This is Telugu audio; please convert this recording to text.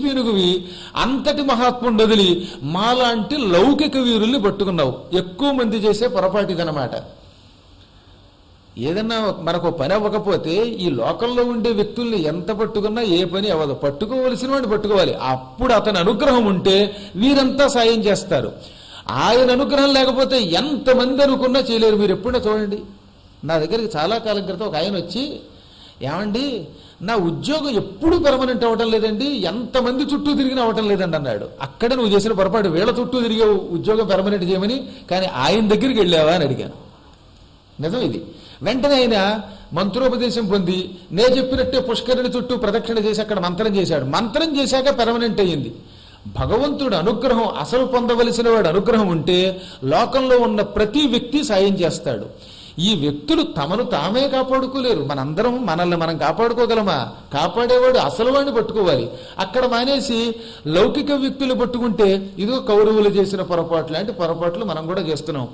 పీనుగువి అంతటి మహాత్ముడు వదిలి మాలాంటి లౌకిక వీరుల్ని పట్టుకున్నావు. ఎక్కువ మంది చేసే పొరపాటిదనమాట. ఏదన్నా మనకు పని అవ్వకపోతే ఈ లోకంలో ఉండే వ్యక్తుల్ని ఎంత పట్టుకున్నా ఏ పని అవ్వదు. పట్టుకోవలసిన వాడిని పట్టుకోవాలి. అప్పుడు అతని అనుగ్రహం ఉంటే వీరంతా సాయం చేస్తారు. ఆయన అనుగ్రహం లేకపోతే ఎంతమంది అనుకున్నా చేయలేరు. మీరు ఎప్పుడైనా చూడండి, నా దగ్గరికి చాలా కాలం క్రితం ఒక ఆయన వచ్చి, ఏమండి నా ఉద్యోగం ఎప్పుడు పెర్మనెంట్ అవ్వటం లేదండి, ఎంతమంది చుట్టూ తిరిగిన అవ్వటం లేదండి అన్నాడు. అక్కడ నువ్వు చేసిన పొరపాటు, వీళ్ళ చుట్టూ తిరిగే ఉద్యోగం పెర్మనెంట్ చేయమని, కానీ ఆయన దగ్గరికి వెళ్ళావా అని అడిగాను. నిజం ఇది. వెంటనే ఆయన మంత్రోపదేశం పొంది నే చెప్పినట్టే పుష్కరిణి చుట్టూ ప్రదక్షిణ చేసి అక్కడ మంత్రం చేశాడు. మంత్రం చేశాక పెర్మనెంట్ అయ్యింది. భగవంతుడు అనుగ్రహం, అసలు పొందవలసిన వాడు అనుగ్రహం ఉంటే లోకంలో ఉన్న ప్రతి వ్యక్తి సాయం చేస్తాడు. ఈ వ్యక్తులు తమను తామే కాపాడుకోలేరు. మనందరం మనల్ని మనం కాపాడుకోగలమా? కాపాడేవాడు అసలు వాడిని పట్టుకోవాలి. అక్కడ మానేసి లౌకిక వ్యక్తులు పట్టుకుంటే ఇదిగో కౌరవులు చేసిన పొరపాట్లు లాంటి పొరపాట్లు మనం కూడా చేస్తున్నాం.